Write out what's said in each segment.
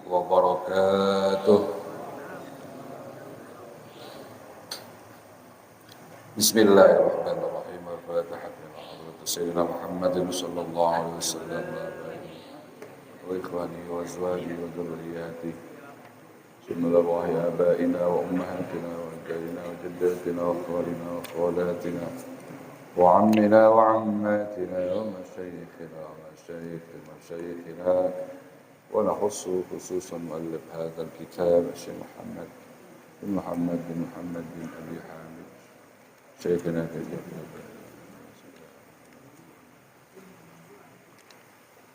wabarakatuh. Bismillahirrahmanirrahim. Al-Fatihah. Sayyidina Muhammadin sallallahu alaihi wasallam wa ikhwani wa azwaji wa dhurriyyati. Bismillahi abaina wa ummahatina wa ajdadina wa jaddatina wa akhwalina wa akhwalatina wa ammina wa ammatina wa masyayikhina wa masyayikhina ونخص خصوصا مؤلف هذا الكتاب الشيخ محمد بن أبي حامد شيخنا في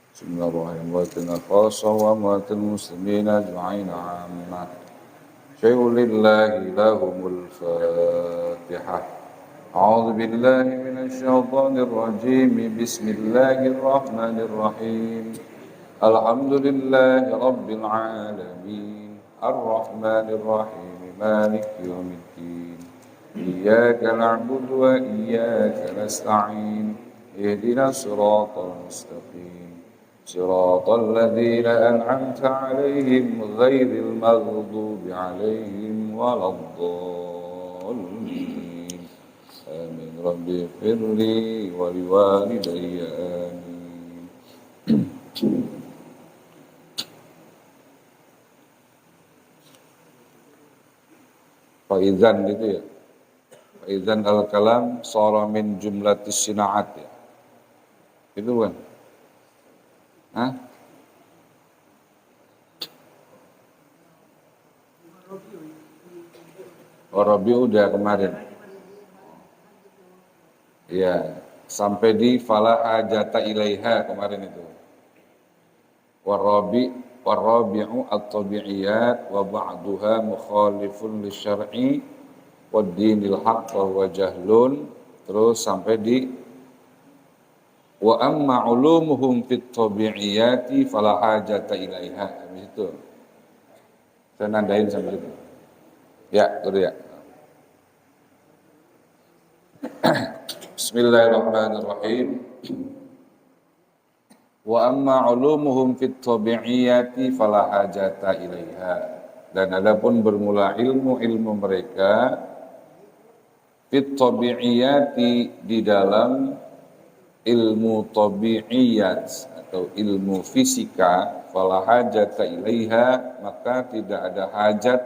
بسم الله الرحمن الرحيم خاصة وأموات المسلمين أجمعين عامة شيء لله لهم الفاتحة أعوذ بالله من الشيطان الرجيم بسم الله الرحمن الرحيم الحمد لله رب العالمين الرحمن الرحيم مالك يوم الدين إياك نعبد وإياك نستعين اهدنا الصراط المستقيم صراط الذين أنعمت عليهم غير المغضوب عليهم ولا الضالين آمين رب اغفر لي ولوالدي آمين. Faizan gitu ya. Faizan al-kalam sara min jumlatis sinaat ya. Itu kan? Hah? Warabi udah kemarin. Iya, sampai di fala hajata ilaiha kemarin itu. Warabi'u at-tabi'iyat wa ba'duha mukhalifun lisyar'i wa dinil haqq wa jahlun, terus sampai di wa amma ulumuhum fit tabi'iyati fala hajata ilaiha. Habis itu saya nandain sampai itu. Ya, terus ya. Bismillahirrahmanirrahim. Wa amma ulumuhum fit tabi'iyati fala hajata ilaiha. Dan adapun bermula ilmu mereka fit tabi'iyati di dalam ilmu tabi'iyat atau ilmu fisika fala hajata ilaiha, maka tidak ada hajat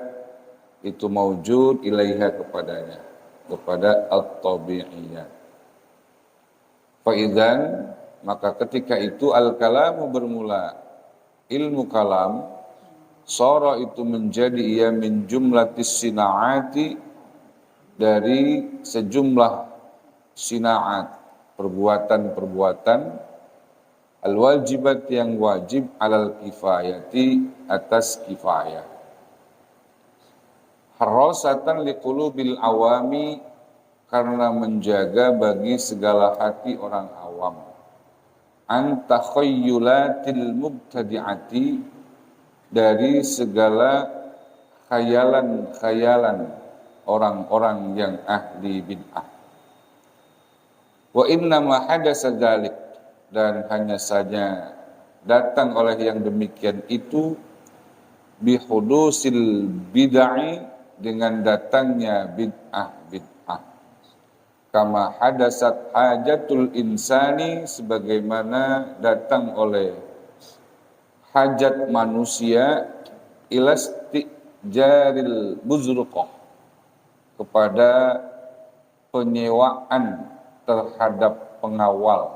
itu maujud ilaiha kepadanya, kepada at-tabi'iyat. Fa idzan, maka ketika itu al-kalamu bermula ilmu kalam, sara itu menjadi ia min jumlatis sinaati, dari sejumlah sinaat, perbuatan-perbuatan al-wajibat yang wajib alal kifayati, atas kifayah, harrasatan liqulubil awami, karena menjaga bagi segala hati orang awam, an takhayyulatil mubtadi'ati, dari segala khayalan-khayalan orang-orang yang ahli bid'ah. Wa innama hadasa dzalik, dan hanya saja datang oleh yang demikian itu bihudusil bid'ah, dengan datangnya bid'ah. Kama hadasat hajatul insani, sebagaimana datang oleh hajat manusia ilastijaril buzruqah, kepada penyewaan terhadap pengawal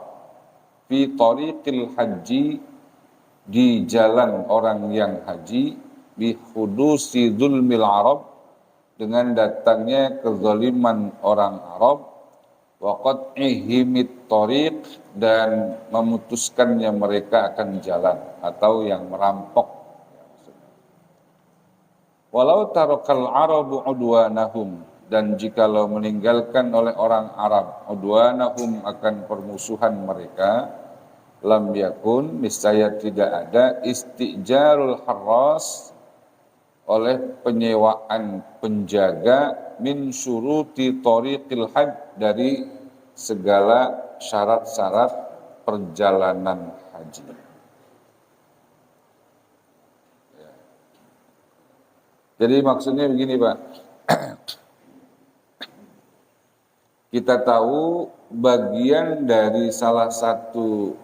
fi tariqil haji, di jalan orang yang haji, bi hudusi dzulmil arab, dengan datangnya kezaliman orang Arab, wa qat'ihimit tariq, dan memutuskannya mereka akan jalan atau yang merampok. Walau tarakal arabu udwanahum, dan jikalau meninggalkan oleh orang Arab udwanahum, akan permusuhan mereka, lam yakun, niscaya tidak ada istijarul harras, oleh penyewaan penjaga, min syuruti tariqil hajj, dari segala syarat-syarat perjalanan haji. Jadi maksudnya begini Pak, kita tahu bagian dari salah satu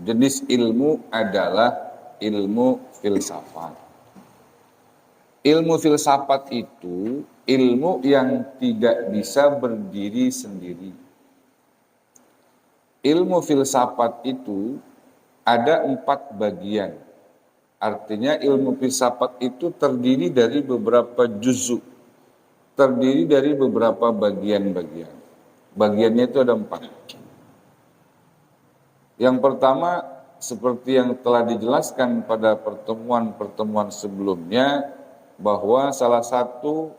jenis ilmu adalah ilmu filsafat. Ilmu filsafat itu ilmu yang tidak bisa berdiri sendiri. Ilmu filsafat itu ada 4 bagian. Artinya ilmu filsafat itu terdiri dari beberapa juzuk, terdiri dari beberapa bagian-bagian. Bagiannya itu ada 4. Yang pertama, seperti yang telah dijelaskan pada pertemuan-pertemuan sebelumnya, bahwa salah satu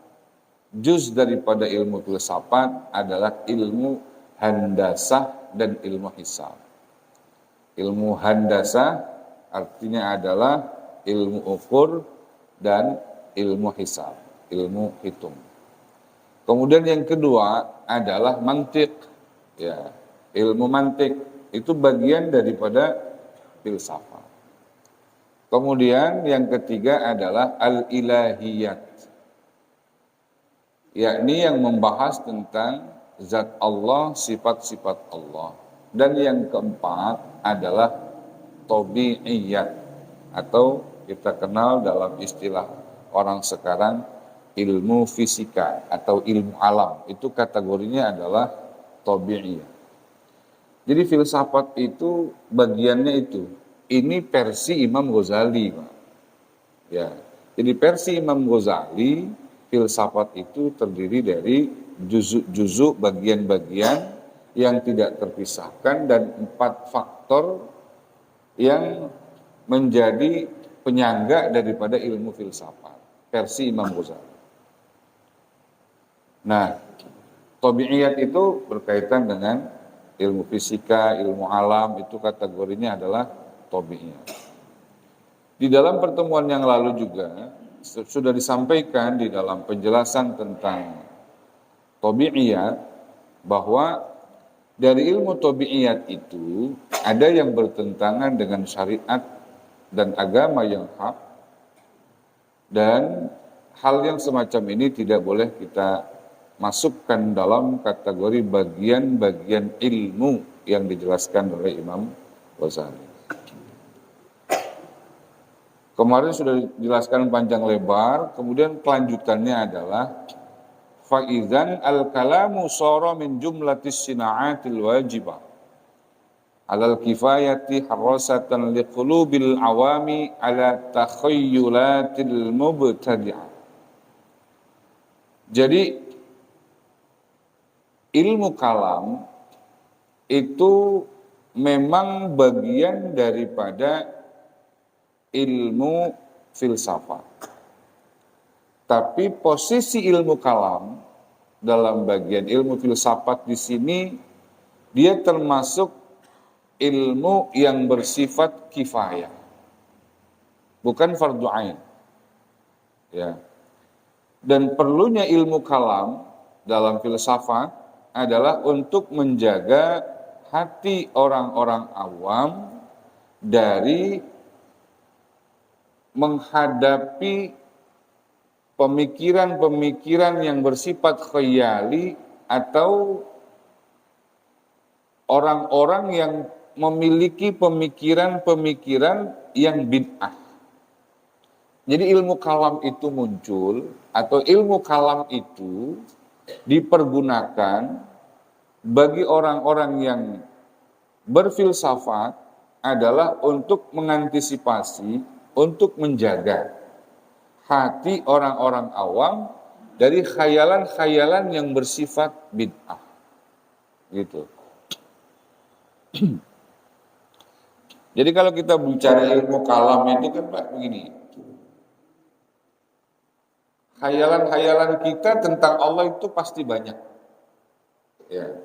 juz daripada ilmu filsafat adalah ilmu handasah dan ilmu hisab. Ilmu handasah artinya adalah ilmu ukur dan ilmu hisab, ilmu hitung. Kemudian yang kedua adalah mantik, ya, ilmu mantik itu bagian daripada filsafat. Kemudian yang ketiga adalah al-ilahiyat, yakni yang membahas tentang zat Allah, sifat-sifat Allah. Dan yang keempat adalah tabi'iyat, atau kita kenal dalam istilah orang sekarang ilmu fisika atau ilmu alam. Itu kategorinya adalah tabi'iyat. Jadi filsafat itu bagiannya itu. Ini versi Imam Ghazali, Pak. Ya. Jadi versi Imam Ghazali, filsafat itu terdiri dari juzuk-juzuk, bagian-bagian yang tidak terpisahkan dan 4 faktor yang menjadi penyangga daripada ilmu filsafat. Versi Imam Ghazali. Nah, tabi'iyat itu berkaitan dengan ilmu fisika, ilmu alam, itu kategorinya adalah tabi'iyat. Di dalam pertemuan yang lalu juga sudah disampaikan di dalam penjelasan tentang tabi'iyat bahwa dari ilmu tabi'iyat itu ada yang bertentangan dengan syariat dan agama yang hak, dan hal yang semacam ini tidak boleh kita masukkan dalam kategori bagian-bagian ilmu yang dijelaskan oleh Imam Ghazali. Kemarin sudah dijelaskan panjang lebar, kemudian kelanjutannya adalah faizan al-kalamu sara min jumlatis sina'atil wajibah alal kifayati harasatan liqulubil awami ala takhayyulatil mubtadi'ah. Jadi ilmu kalam itu memang bagian daripada ilmu filsafat. Tapi posisi ilmu kalam dalam bagian ilmu filsafat di sini dia termasuk ilmu yang bersifat kifayah, bukan fardu ain. Ya. Dan perlunya ilmu kalam dalam filsafat adalah untuk menjaga hati orang-orang awam dari menghadapi pemikiran-pemikiran yang bersifat khayali atau orang-orang yang memiliki pemikiran-pemikiran yang bid'ah. Jadi ilmu kalam itu muncul atau ilmu kalam itu dipergunakan bagi orang-orang yang berfilsafat adalah untuk mengantisipasi, untuk menjaga hati orang-orang awam dari khayalan-khayalan yang bersifat bid'ah. Gitu. Jadi kalau kita bicara ilmu kalam itu kan Pak begini. Khayalan-khayalan kita tentang Allah itu pasti banyak. Ya.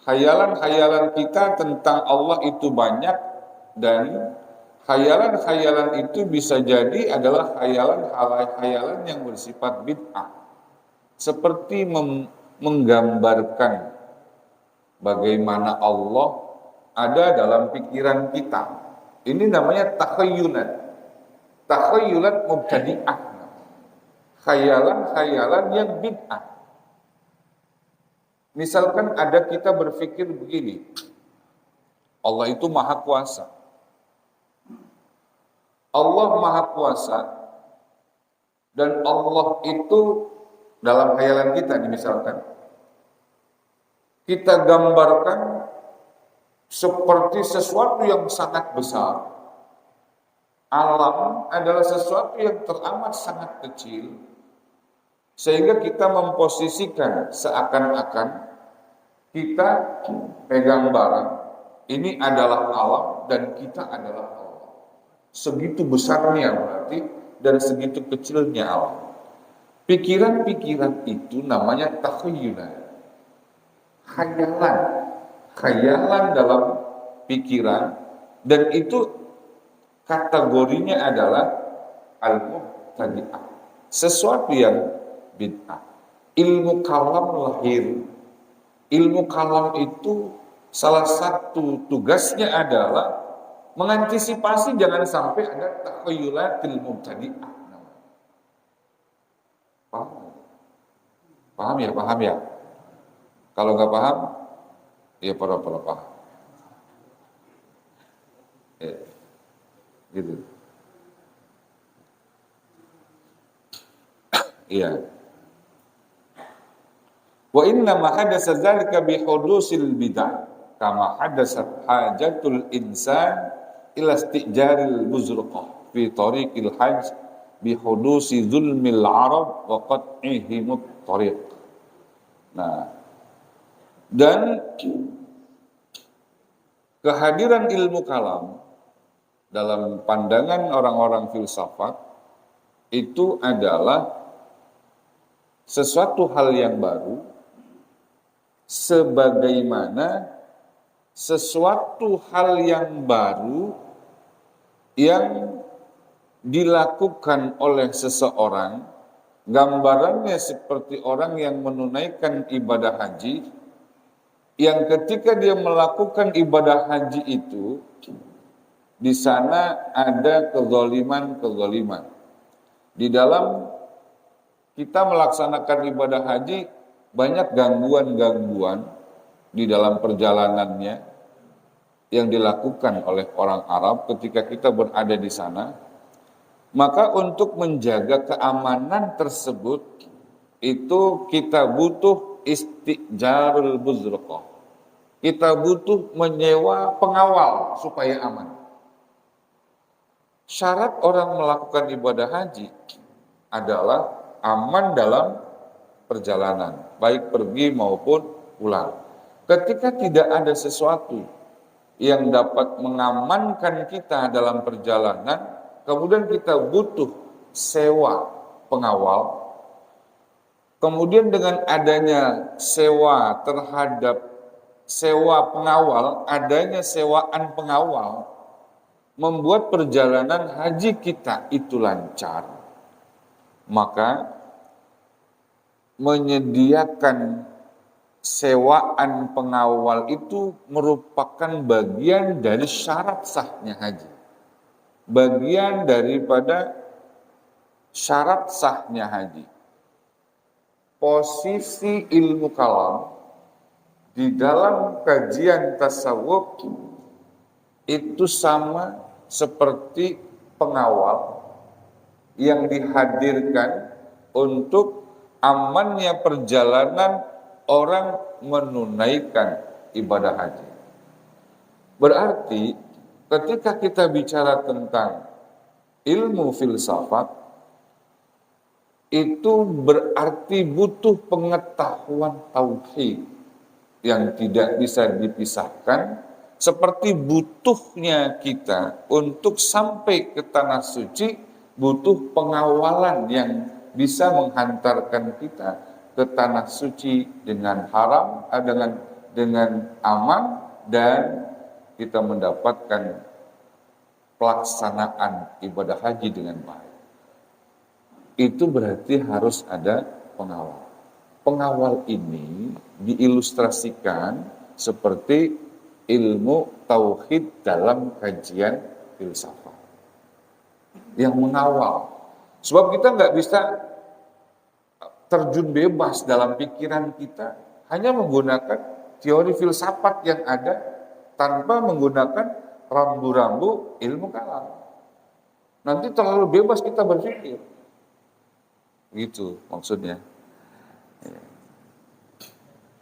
Khayalan-khayalan kita tentang Allah itu banyak, dan khayalan-khayalan itu bisa jadi adalah khayalan yang bersifat bid'ah. Seperti menggambarkan bagaimana Allah ada dalam pikiran kita. Ini namanya takhayyulat. Takhayyulat mubtadi'ah. khayalan-khayalan yang bid'ah. Misalkan ada kita berpikir begini, Allah itu maha kuasa. Allah maha kuasa dan Allah itu dalam khayalan kita misalkan kita gambarkan seperti sesuatu yang sangat besar. Alam adalah sesuatu yang teramat sangat kecil, sehingga kita memposisikan seakan-akan kita pegang barang, ini adalah alam dan kita adalah Allah. Segitu besarnya berarti dan segitu kecilnya alam. Pikiran-pikiran itu namanya takhayyulan. Khayalan dalam pikiran, dan itu kategorinya adalah al-mubtadi'ah, sesuatu yang bid'ah. Ilmu kalam lahir. Ilmu kalam itu salah satu tugasnya adalah mengantisipasi jangan sampai ada takhayyulatil mubtadi'ah. Paham ya? Kalau nggak paham, ya pura-pura paham. Ya, gitu. Iya. Wa inna ma hadasa dzalika bi hudusil bid'ah kama hadasat hajatul insan ila istijaril muzraqah fi tariqil hajj bi hudusi zulmil arab wa qat'ihimut tariq. Nah, dan kehadiran ilmu kalam dalam pandangan orang-orang filsafat itu adalah sesuatu hal yang baru, sebagaimana sesuatu hal yang baru yang dilakukan oleh seseorang, gambarannya seperti orang yang menunaikan ibadah haji, yang ketika dia melakukan ibadah haji itu, di sana ada kezaliman. Di dalam kita melaksanakan ibadah haji, banyak gangguan-gangguan di dalam perjalanannya yang dilakukan oleh orang Arab ketika kita berada di sana. Maka untuk menjaga keamanan tersebut, itu kita butuh istijarul buzraqah. Kita butuh menyewa pengawal supaya aman. Syarat orang melakukan ibadah haji adalah aman dalam perjalanan, baik pergi maupun pulang. Ketika tidak ada sesuatu yang dapat mengamankan kita dalam perjalanan, kemudian kita butuh sewa pengawal. Kemudian dengan adanya sewa terhadap sewa pengawal, adanya sewaan pengawal, membuat perjalanan haji kita itu lancar. Maka menyediakan sewaan pengawal itu merupakan bagian dari syarat sahnya haji. Bagian daripada syarat sahnya haji. Posisi ilmu kalam di dalam kajian tasawuf itu sama seperti pengawal yang dihadirkan untuk amannya perjalanan orang menunaikan ibadah haji. Berarti ketika kita bicara tentang ilmu filsafat, itu berarti butuh pengetahuan tauhid yang tidak bisa dipisahkan, seperti butuhnya kita untuk sampai ke tanah suci, butuh pengawalan yang bisa menghantarkan kita ke tanah suci dengan haram, dengan aman, dan kita mendapatkan pelaksanaan ibadah haji dengan baik. Itu berarti harus ada pengawal. Pengawal ini diilustrasikan seperti ilmu tauhid dalam kajian filsafat yang mengawal. Sebab kita nggak bisa terjun bebas dalam pikiran kita hanya menggunakan teori filsafat yang ada tanpa menggunakan rambu-rambu ilmu kalam. Nanti terlalu bebas kita berpikir. Gitu maksudnya.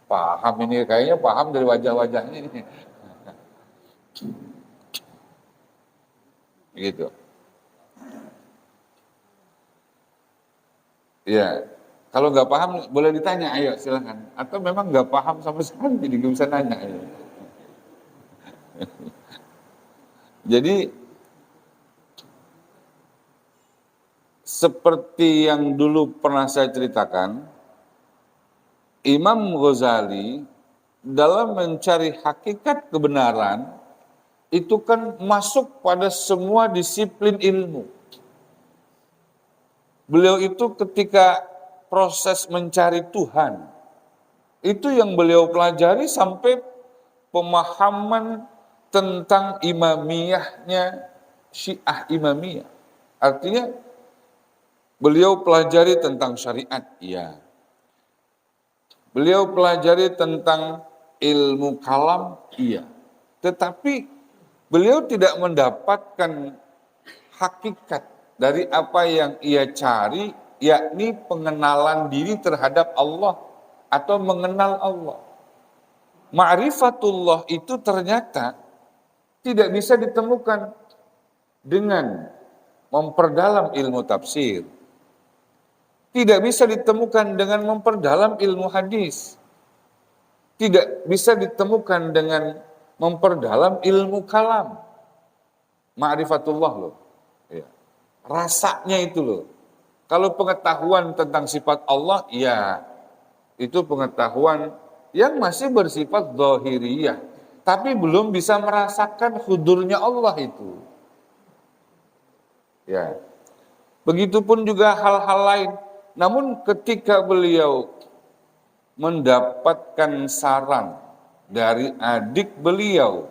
Paham ini, kayaknya paham dari wajah-wajahnya ini. Gitu. Ya, kalau nggak paham boleh ditanya, ayo silakan. Atau memang nggak paham sama sekali, jadi nggak bisa nanya. Ayo. Jadi seperti yang dulu pernah saya ceritakan, Imam Ghazali dalam mencari hakikat kebenaran itu kan masuk pada semua disiplin ilmu. Beliau itu ketika proses mencari Tuhan, itu yang beliau pelajari sampai pemahaman tentang imamiyahnya Syiah Imamiyah. Artinya beliau pelajari tentang syariat, ya. Beliau pelajari tentang ilmu kalam, iya. Tetapi beliau tidak mendapatkan hakikat dari apa yang ia cari, yakni pengenalan diri terhadap Allah atau mengenal Allah. Ma'rifatullah itu ternyata tidak bisa ditemukan dengan memperdalam ilmu tafsir. Tidak bisa ditemukan dengan memperdalam ilmu hadis. Tidak bisa ditemukan dengan memperdalam ilmu kalam. Ma'rifatullah loh. Ya. Rasanya itu loh. Kalau pengetahuan tentang sifat Allah, ya itu pengetahuan yang masih bersifat zahiriyah. Tapi belum bisa merasakan hudurnya Allah itu. Ya. Begitupun juga hal-hal lain. Namun ketika beliau mendapatkan saran dari adik beliau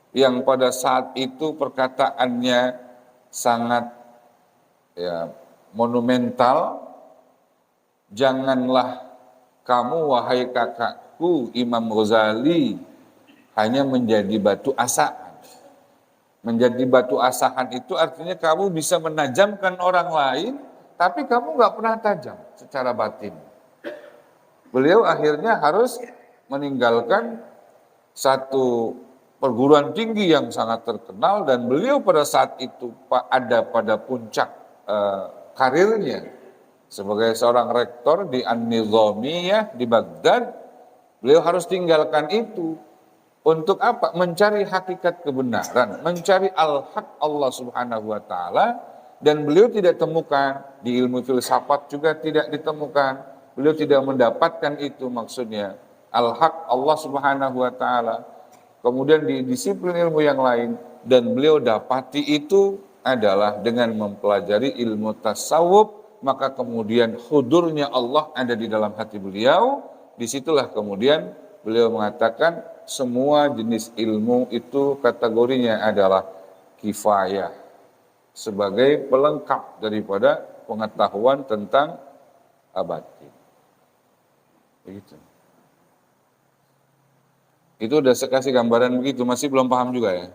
yang pada saat itu perkataannya sangat monumental, janganlah kamu wahai kakakku Imam Ghazali hanya menjadi batu asaan. Menjadi batu asahan itu artinya kamu bisa menajamkan orang lain, tapi kamu nggak pernah tajam secara batin. Beliau akhirnya harus meninggalkan satu perguruan tinggi yang sangat terkenal dan beliau pada saat itu ada pada puncak karirnya sebagai seorang rektor di An-Nizamiyah di Baghdad. Beliau harus tinggalkan itu. Untuk apa? Mencari hakikat kebenaran, mencari al-haq Allah Subhanahu wa taala, dan beliau tidak temukan di ilmu filsafat juga tidak ditemukan. Beliau tidak mendapatkan itu maksudnya al-haq Allah Subhanahu wa taala. Kemudian di disiplin ilmu yang lain dan beliau dapati itu adalah dengan mempelajari ilmu tasawuf, maka kemudian hudurnya Allah ada di dalam hati beliau. Disitulah kemudian beliau mengatakan semua jenis ilmu itu kategorinya adalah kifayah sebagai pelengkap daripada pengetahuan tentang batin. Begitu. Itu udah saya kasih gambaran begitu, masih belum paham juga ya?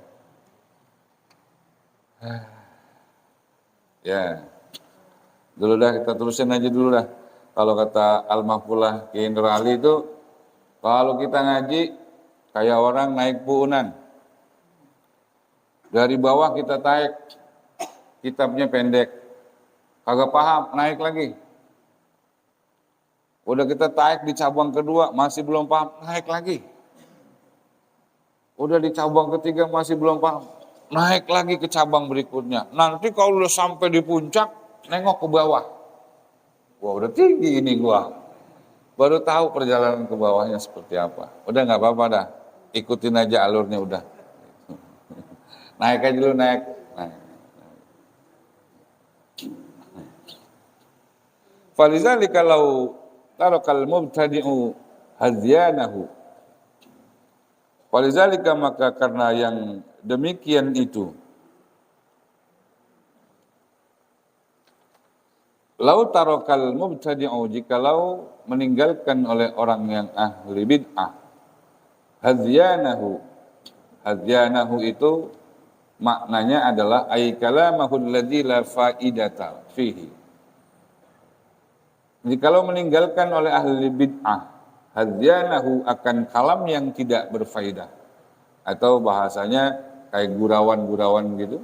Ya, dulu dah kita terusin aja dulu dah. Kalau kata Al-Mahfulah Kiai Nur Ali itu, kalau kita ngaji kayak orang naik puunan. Dari bawah kita tarik, kitabnya pendek. Kagak paham, naik lagi. Udah kita tarik di cabang kedua, masih belum paham, naik lagi. Udah di cabang ketiga masih belum paham, naik lagi ke cabang berikutnya. Nanti kalau udah sampai di puncak, nengok ke bawah. Wah udah tinggi ini gua. Baru tahu perjalanan ke bawahnya seperti apa. Udah nggak apa-apa dah, ikutin aja alurnya udah. Naik aja dulu, naik. Falizalika law tarakal mubtadi'u hazyanahu. Falizalika maka karena yang demikian itu, Lau tarokal mubtadi'u, jikalau meninggalkan oleh orang yang ahli bid'ah, hazyanahu itu maknanya adalah ay kalamahul ladzi la faidata fihi. Jikalau meninggalkan oleh ahli bid'ah, hazyanahu akan kalam yang tidak berfaedah, atau bahasanya kayak gurauan-gurauan gitu,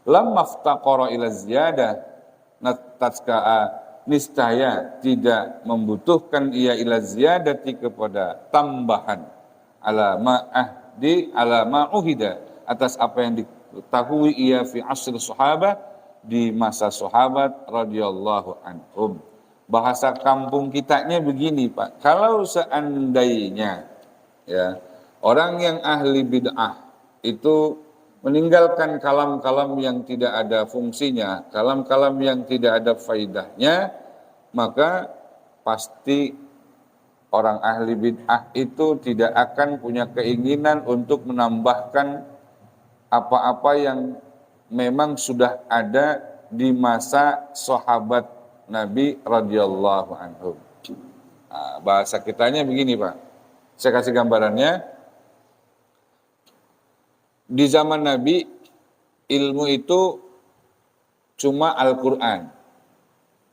lam maftaqara ila ziyadah, tatskaa niscaya tidak membutuhkan ia ila ziyadati kepada tambahan, ala ma'uhida, atas apa yang diketahui ia fi asr sahabat, di masa sahabat radhiyallahu anhum. Bahasa kampung kitanya begini, Pak, kalau seandainya ya orang yang ahli bid'ah itu meninggalkan kalam-kalam yang tidak ada fungsinya, kalam-kalam yang tidak ada faidahnya, maka pasti orang ahli bid'ah itu tidak akan punya keinginan untuk menambahkan apa-apa yang memang sudah ada di masa sahabat Nabi radhiyallahu anhum. Nah, bahasa kitanya begini, Pak. Saya kasih gambarannya. Di zaman Nabi, ilmu itu cuma Al-Quran.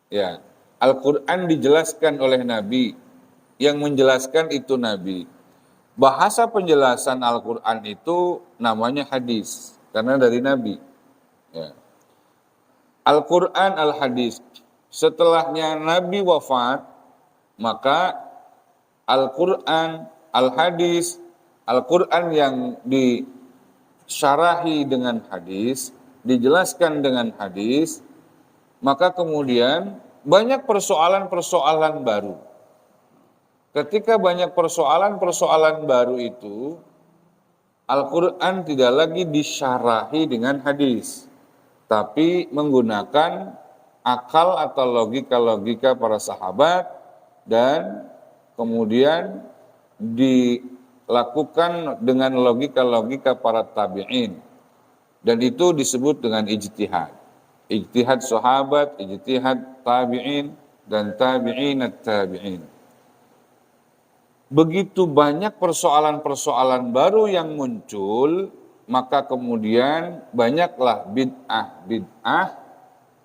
Ya, Al-Quran dijelaskan oleh Nabi, yang menjelaskan itu Nabi. Bahasa penjelasan Al-Quran itu namanya hadis, karena dari Nabi. Ya. Al-Quran, Al-Hadis. Setelahnya Nabi wafat, maka Al-Quran, Al-Hadis, Al-Quran yang disyarahi dengan hadis, dijelaskan dengan hadis, maka kemudian banyak persoalan-persoalan baru. Ketika banyak persoalan-persoalan baru itu, Al-Quran tidak lagi disyarahi dengan hadis, tapi menggunakan akal atau logika-logika para sahabat, dan kemudian dilakukan dengan logika-logika para tabi'in. Dan itu disebut dengan ijtihad. Ijtihad sahabat, ijtihad tabi'in, dan tabi'inat tabi'in. Begitu banyak persoalan-persoalan baru yang muncul, maka kemudian banyaklah bid'ah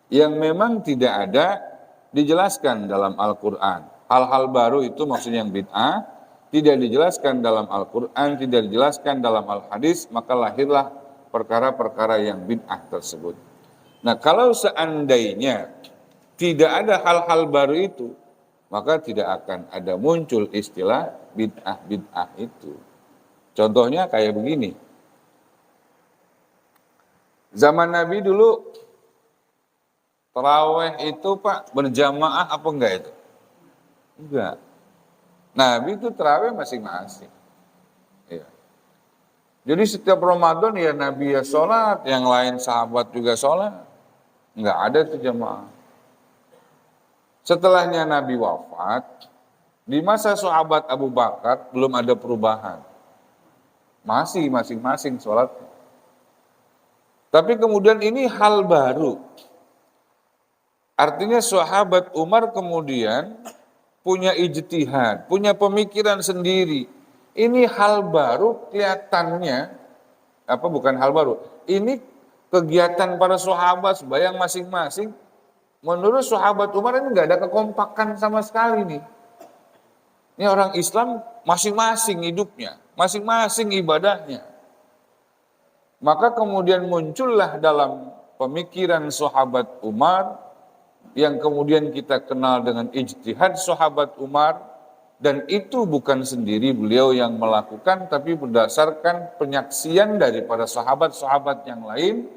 yang memang tidak ada dijelaskan dalam Al-Quran. Hal-hal baru itu maksudnya yang bid'ah, tidak dijelaskan dalam Al-Quran, tidak dijelaskan dalam Al-Hadis, maka lahirlah perkara-perkara yang bid'ah tersebut. Nah, kalau seandainya tidak ada hal-hal baru itu, maka tidak akan ada muncul istilah bid'ah itu. Contohnya kayak begini. Zaman Nabi dulu, tarawih itu, Pak, berjamaah apa enggak itu? Enggak. Nabi itu tarawih masing-masing. Ya. Jadi setiap Ramadan ya Nabi ya sholat, yang lain sahabat juga sholat. Enggak ada itu jamaah. Setelahnya Nabi wafat, di masa sahabat Abu Bakar belum ada perubahan. Masih masing-masing sholat. Tapi kemudian ini hal baru. Artinya sahabat Umar kemudian punya ijtihad, punya pemikiran sendiri. Ini hal baru kelihatannya, bukan hal baru. Ini kegiatan para sahabat sembahyang masing-masing. Menurut sahabat Umar ini nggak ada kekompakan sama sekali nih. Ini orang Islam masing-masing hidupnya, masing-masing ibadahnya. Maka kemudian muncullah dalam pemikiran sahabat Umar, yang kemudian kita kenal dengan ijtihad sahabat Umar, dan itu bukan sendiri beliau yang melakukan, tapi berdasarkan penyaksian daripada sahabat-sahabat yang lain.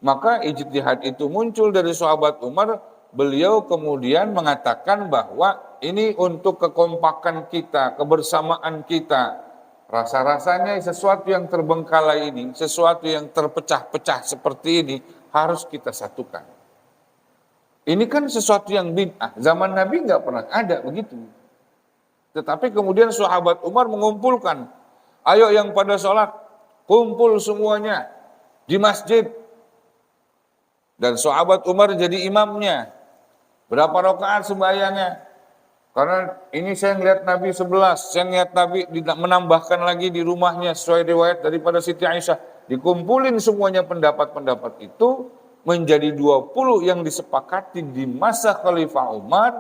Maka ijtihad itu muncul dari sahabat Umar, beliau kemudian mengatakan bahwa ini untuk kekompakan kita, kebersamaan kita. Rasa-rasanya sesuatu yang terbengkalai ini, sesuatu yang terpecah-pecah seperti ini, harus kita satukan. Ini kan sesuatu yang bid'ah. Zaman Nabi nggak pernah ada begitu. Tetapi kemudian sahabat Umar mengumpulkan. Ayo yang pada sholat, kumpul semuanya di masjid. Dan sahabat Umar jadi imamnya. Berapa rakaat sembahyangnya? Karena ini saya ngeliat Nabi 11, saya ngeliat Nabi menambahkan lagi di rumahnya sesuai riwayat daripada Siti Aisyah. Dikumpulin semuanya pendapat-pendapat itu menjadi 20 yang disepakati di masa Khalifah Umar.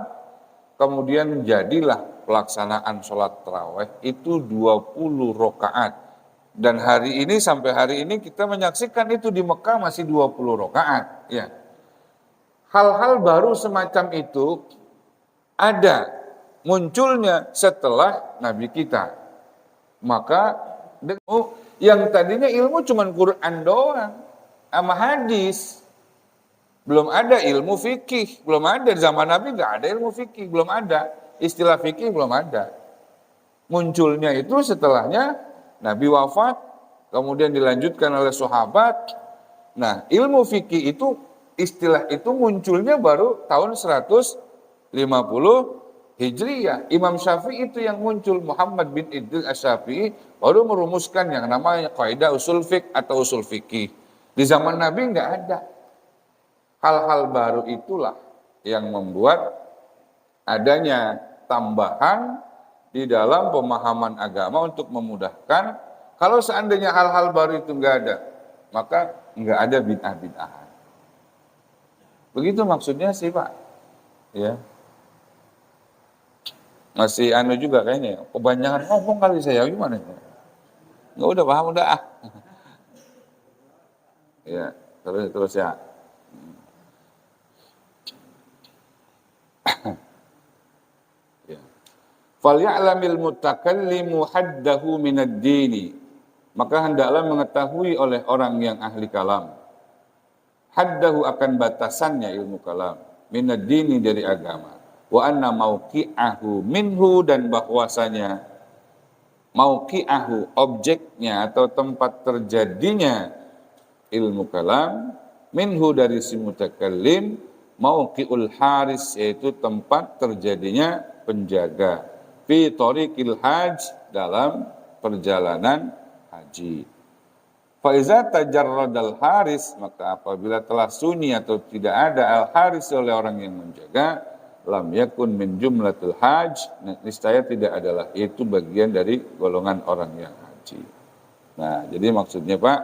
Kemudian jadilah pelaksanaan sholat tarawih itu 20 rakaat. Dan hari ini sampai hari ini kita menyaksikan itu di Mekah masih 20 rakaat. Ya. Hal-hal baru semacam itu ada munculnya setelah Nabi kita. Maka yang tadinya ilmu cuma Quran doang sama hadis. Belum ada ilmu fikih, belum ada zaman Nabi nggak ada ilmu fikih, belum ada istilah fikih, belum ada. Munculnya itu setelahnya Nabi wafat, kemudian dilanjutkan oleh sahabat. Nah, ilmu fikih itu istilah itu munculnya baru tahun 150 Hijriyah. Imam Syafi'i itu yang muncul, Muhammad bin Idris Asy-Syafi'i baru merumuskan yang namanya kaidah usul fiqh atau usul fikih. Di zaman Nabi nggak ada. Hal-hal baru itulah yang membuat adanya tambahan di dalam pemahaman agama untuk memudahkan. Kalau seandainya hal-hal baru itu nggak ada, maka nggak ada bid'ah-bid'ahan. Begitu maksudnya sih Pak. Ya. Masih anu juga kayaknya. Kebanyakan ngomong kali saya, gimana? Nggak udah paham udah ah. Ya, terus ya. Ya. Falya'lamil mutakallimu haddahu minad dini. Maka hendaklah mengetahui oleh orang yang ahli kalam. Haddahu akan batasannya ilmu kalam. Minad dini dari agama. Wa anna mauqi'ahu minhu, dan bahwasanya mauqi'ahu objeknya atau tempat terjadinya ilmu kalam minhu dari si mutakallim, mauqi'ul haris yaitu tempat terjadinya penjaga, fi thariqil hajj dalam perjalanan haji. Fa iza tajarradal haris, maka apabila telah sunyi atau tidak ada al haris oleh orang yang menjaga, lam yakun min jumlatul hajj, niscaya tidak adalah itu bagian dari golongan orang yang haji. Nah, jadi maksudnya Pak,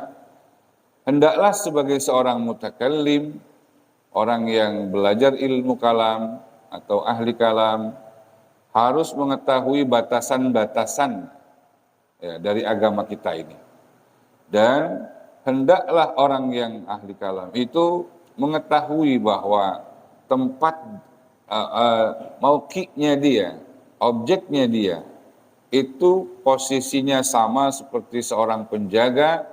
hendaklah sebagai seorang mutakallim, orang yang belajar ilmu kalam atau ahli kalam, harus mengetahui batasan-batasan ya, dari agama kita ini. Dan hendaklah orang yang ahli kalam itu mengetahui bahwa tempat mauqi'nya dia, objeknya dia, itu posisinya sama seperti seorang penjaga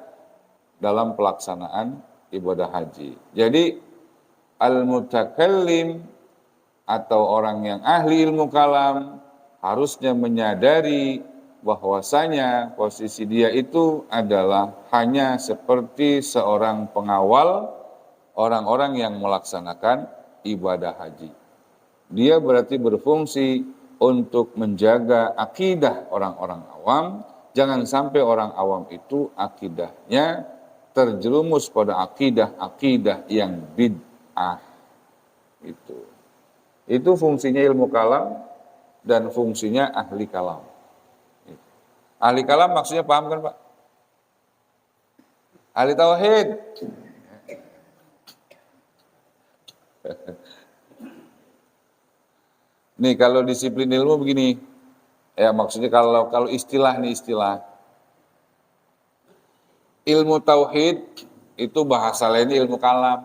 dalam pelaksanaan ibadah haji. Jadi al-mutakallim atau orang yang ahli ilmu kalam harusnya menyadari bahwasanya posisi dia itu adalah hanya seperti seorang pengawal orang-orang yang melaksanakan ibadah haji. Dia berarti berfungsi untuk menjaga akidah orang-orang awam. Jangan sampai orang awam itu akidahnya terjerumus pada akidah-akidah yang bid'ah. Itu fungsinya ilmu kalam dan fungsinya ahli kalam. Ahli kalam maksudnya paham kan Pak? Ahli tauhid. Nih kalau disiplin ilmu begini, ya maksudnya kalau istilah nih istilah. Ilmu tauhid itu bahasa lainnya ilmu kalam.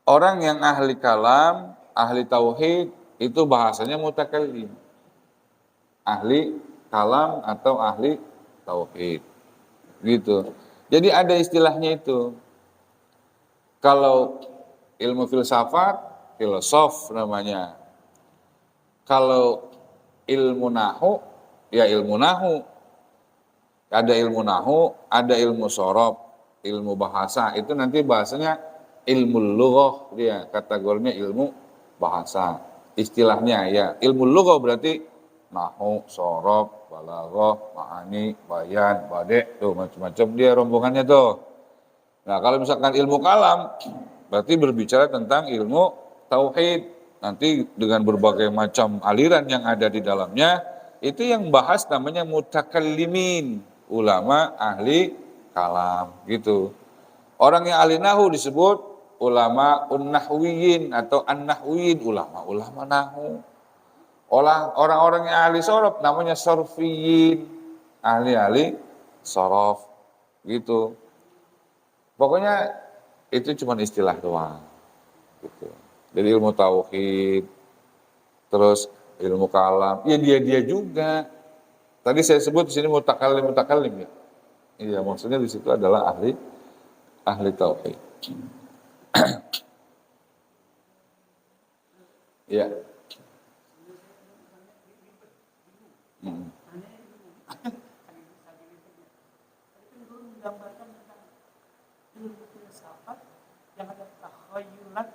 Orang yang ahli kalam, ahli tauhid itu bahasanya mutakallim. Ahli kalam atau ahli tauhid. Gitu. Jadi ada istilahnya itu. Kalau ilmu filsafat, filosof namanya. Kalau ilmu nahu, ya ilmu nahu. Ada ilmu nahu, ada ilmu sorob, ilmu bahasa. Itu nanti bahasanya ilmu lughah, dia kategorinya ilmu bahasa. Istilahnya ya ilmu lughah berarti nahu, sorob, balaghah, ma'ani, bayan, bade, tuh macam-macam dia rombongannya tuh. Nah kalau misalkan ilmu kalam, berarti berbicara tentang ilmu tauhid. Nanti dengan berbagai macam aliran yang ada di dalamnya, itu yang bahas namanya mutakallimin, ulama ahli kalam gitu. Orang yang ahli nahu disebut ulama unnahwiyin atau an-nahwiyin, ulama nahu. Orang-orang yang ahli sorof namanya sorfiyin, ahli-ahli sorof gitu. Pokoknya itu cuma istilah doang gitu. Jadi ilmu tauhid, terus ilmu kalam, ya dia juga. Tadi saya sebut di sini mutakallim ya. Iya, maksudnya di situ adalah ahli tauhid. Ya. Hmm. Yang ada takhayulat,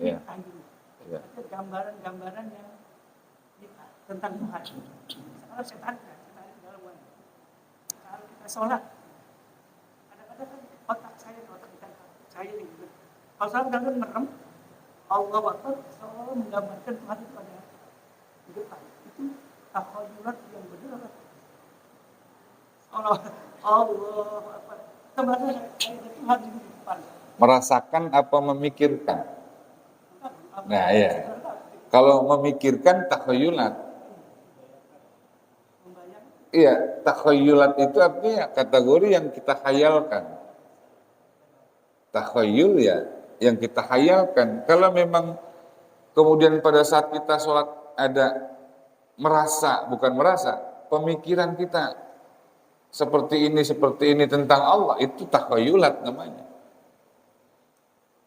Ya. Ya. gambaran-gambaran yang tentang Tuhan. Sekarang setan dalam kalau kita sholat, kadang-kadang kan otak saya gitu. Kalau saya kadang merem, Allah Akbar seolah menggambarkan Tuhan itu pada di depan. Itu takhayulat yang benar. Allah Akbar. Sebenarnya Tuhan di depan. Merasakan apa memikirkan? Nah ya, kalau memikirkan takhayulat. Iya, takhayulat itu artinya kategori yang kita khayalkan. Takhayul ya, yang kita khayalkan. Kalau memang kemudian pada saat kita sholat ada bukan merasa, pemikiran kita seperti ini tentang Allah, itu takhayulat namanya.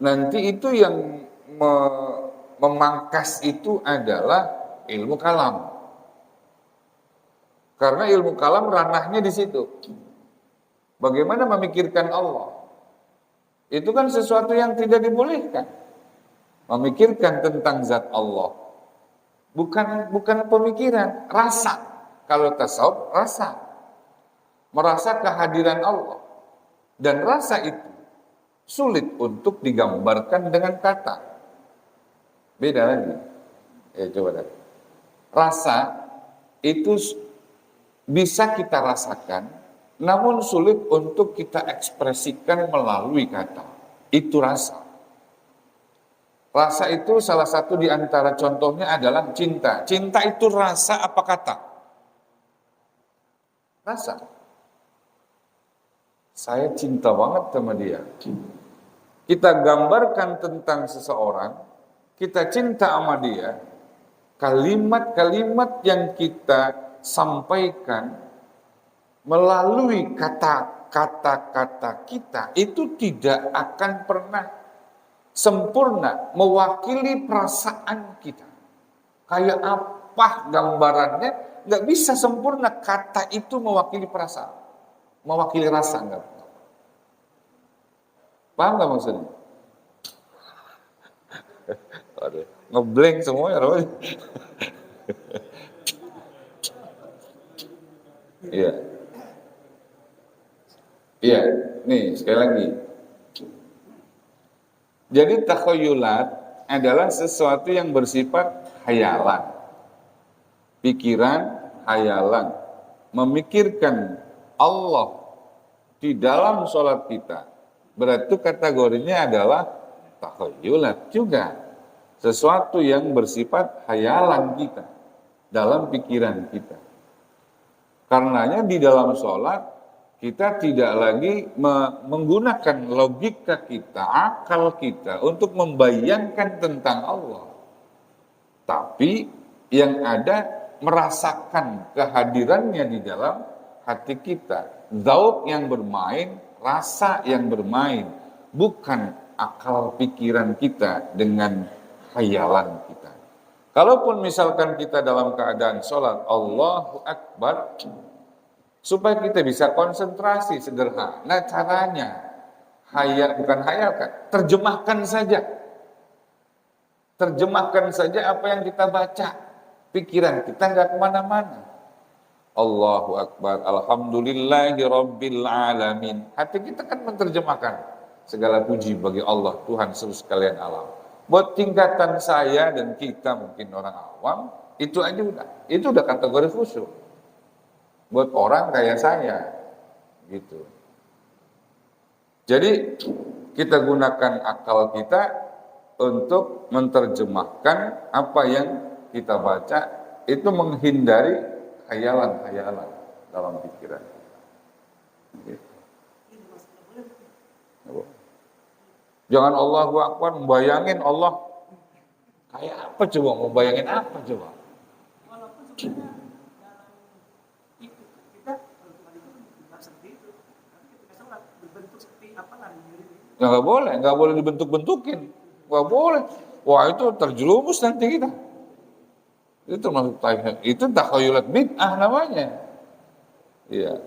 Nanti itu yang memangkas itu adalah ilmu kalam. Karena ilmu kalam ranahnya di situ. Bagaimana memikirkan Allah? Itu kan sesuatu yang tidak dibolehkan. Memikirkan tentang zat Allah. Bukan pemikiran, rasa. Kalau tasawuf, rasa. Merasa kehadiran Allah. Dan rasa itu sulit untuk digambarkan dengan kata. Beda lagi. Coba lihat. Rasa itu bisa kita rasakan, namun sulit untuk kita ekspresikan melalui kata. Itu rasa. Rasa itu salah satu di antara contohnya adalah cinta. Cinta itu rasa apa kata? Rasa. Saya cinta banget sama dia. Kita gambarkan tentang seseorang, kita cinta sama dia, kalimat-kalimat yang kita sampaikan melalui kata-kata kita itu tidak akan pernah sempurna mewakili perasaan kita. Kayak apa gambarannya, nggak bisa sempurna kata itu mewakili perasaan, mewakili rasa nggak. Paham nggak maksudnya? Aduh, ngeblank semuanya. Iya. Iya, nih sekali lagi. Jadi takhayulat adalah sesuatu yang bersifat hayalan. Pikiran, hayalan. Memikirkan Allah di dalam sholat kita. Berarti kategorinya adalah takhayulat juga. Sesuatu yang bersifat hayalan kita. Dalam pikiran kita. Karenanya di dalam sholat kita tidak lagi menggunakan logika kita, akal kita untuk membayangkan tentang Allah. Tapi yang ada merasakan kehadirannya di dalam hati kita. Dzauq yang bermain, rasa yang bermain, bukan akal pikiran kita dengan khayalan kita. Kalaupun misalkan kita dalam keadaan sholat, Allahu Akbar, supaya kita bisa konsentrasi sederhana caranya, bukan hayalkan, terjemahkan saja. Terjemahkan saja apa yang kita baca. Pikiran kita nggak kemana-mana. Allahu Akbar, Alhamdulillahi Rabbil Alamin. Hati kita kan menerjemahkan. segala puji bagi Allah, Tuhan seluruh sekalian alam. Buat tingkatan saya dan kita mungkin orang awam, itu aja udah. Itu udah kategori khusyuk. Buat orang kayak saya, gitu. Jadi kita gunakan akal kita untuk menerjemahkan apa yang kita baca, itu menghindari khayalan-khayalan dalam pikiran kita. Gitu. Jangan Allahu Akbar membayangin Allah kayak apa coba, mau bayangin apa coba? Walaupun sebenarnya dalam itu kita kalau Tuhan itu tidak seperti itu. Tapi ketika sholat berbentuk seperti apalah mirip itu. Ya nggak boleh dibentuk-bentukin, nggak boleh. Wah itu terjerumus nanti kita. Itu termasuk itu takhayulat bid'ah namanya. Iya,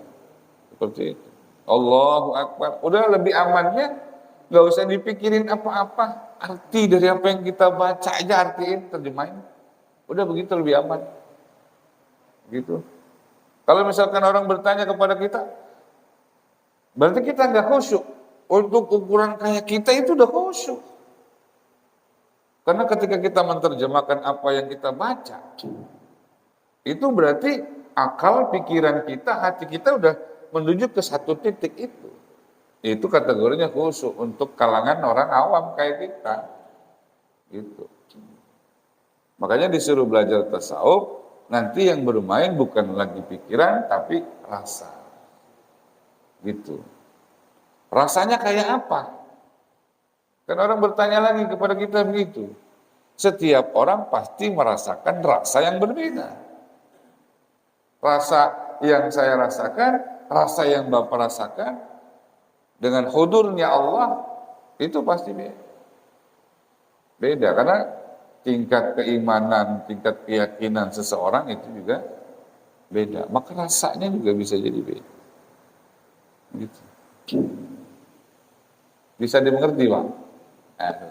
seperti itu. Allahu Akbar. Udah lebih amannya nggak usah dipikirin apa-apa. Arti dari apa yang kita baca aja artiin, terjemahin. Udah begitu lebih aman. Gitu. Kalau misalkan orang bertanya kepada kita, berarti kita nggak khusyuk. Untuk ukuran kayak kita itu udah khusyuk. Karena ketika kita menerjemahkan apa yang kita baca, itu berarti akal, pikiran kita, hati kita udah menuju ke satu titik itu. Itu kategorinya khusyuk untuk kalangan orang awam kayak kita. Gitu. Makanya disuruh belajar tasawuf, nanti yang bermain bukan lagi pikiran tapi rasa. Gitu. Rasanya kayak apa? Kan orang bertanya lagi kepada kita begitu. Setiap orang pasti merasakan rasa yang berbeda. Rasa yang saya rasakan, rasa yang Bapak rasakan, dengan hudurnya Allah, itu pasti beda. Beda, karena tingkat keimanan, tingkat keyakinan seseorang itu juga beda. Maka rasanya juga bisa jadi beda. Gitu. Bisa dimengerti, Pak?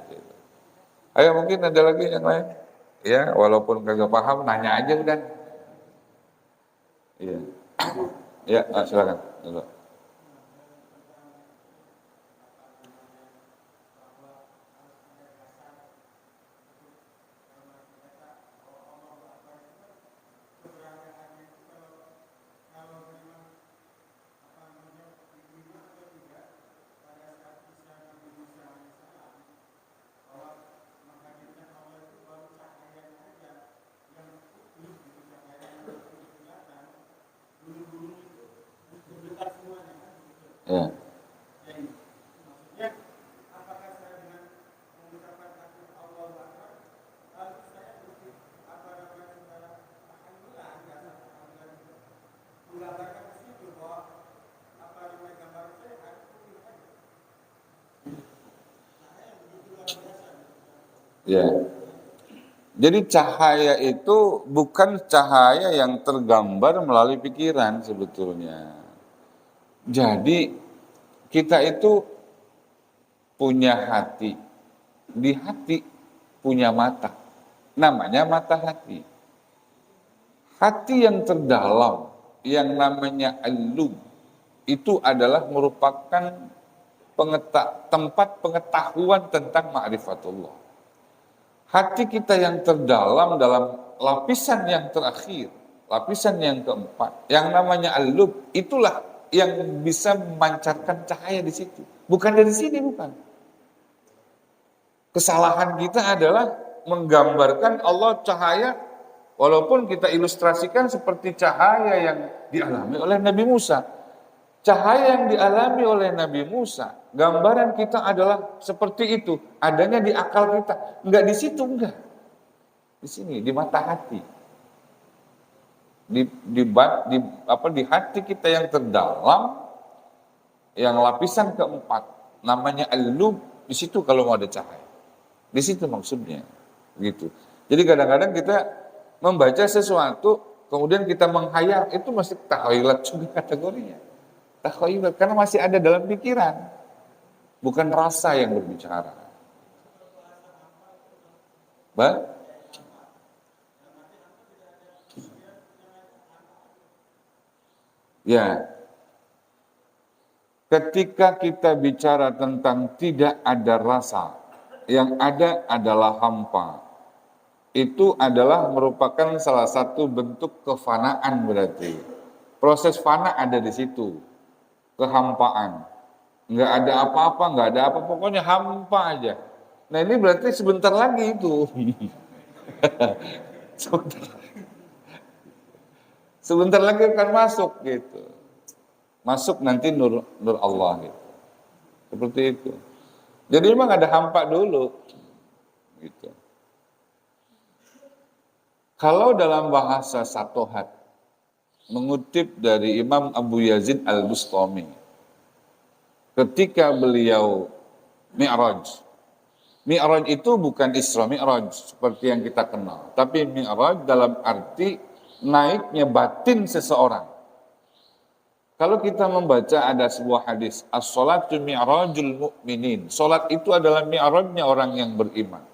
Gitu. Ayo mungkin ada lagi yang lain. Ya, walaupun kagak paham, nanya aja udah. Iya. Ya, silakan. Ya. Ya. Jadi cahaya itu bukan cahaya yang tergambar melalui pikiran sebetulnya. Jadi kita itu punya hati. Di hati punya mata. Namanya mata hati. Hati yang terdalam, yang namanya al-lub, itu adalah merupakan tempat pengetahuan tentang ma'rifatullah. Hati kita yang terdalam dalam lapisan yang terakhir, lapisan yang keempat, yang namanya al-lub, itulah yang bisa memancarkan cahaya di situ. Bukan dari sini, bukan. Kesalahan kita adalah menggambarkan Allah cahaya, walaupun kita ilustrasikan seperti cahaya yang dialami oleh Nabi Musa. Cahaya yang dialami oleh Nabi Musa, gambaran kita adalah seperti itu, adanya di akal kita, enggak di situ, enggak. Di sini, di mata hati. Di hati kita yang terdalam, yang lapisan keempat, namanya al-lub, di situ kalau mau ada cahaya. Di situ maksudnya, gitu. Jadi kadang-kadang kita membaca sesuatu, kemudian kita menghayal, itu masih takhayulat juga kategorinya. Takhayulat, karena masih ada dalam pikiran, bukan rasa yang berbicara. Ya, ketika kita bicara tentang tidak ada rasa, yang ada adalah hampa, itu adalah merupakan salah satu bentuk kefanaan berarti. Proses fana ada di situ, kehampaan. Nggak ada apa-apa, nggak ada apa, pokoknya hampa aja. Nah ini berarti sebentar lagi itu. sebentar lagi akan masuk gitu. Masuk nanti nur Allah gitu. Seperti itu. Jadi memang ada hampa dulu gitu. Kalau dalam bahasa satohat, mengutip dari Imam Abu Yazid Al-Bustami, ketika beliau Mi'raj. Mi'raj itu bukan Isra Mi'raj seperti yang kita kenal, tapi Mi'raj dalam arti naiknya batin seseorang. Kalau kita membaca ada sebuah hadis, as-salatu mi'rajul mu'minin. Salat itu adalah mi'rajnya orang yang beriman.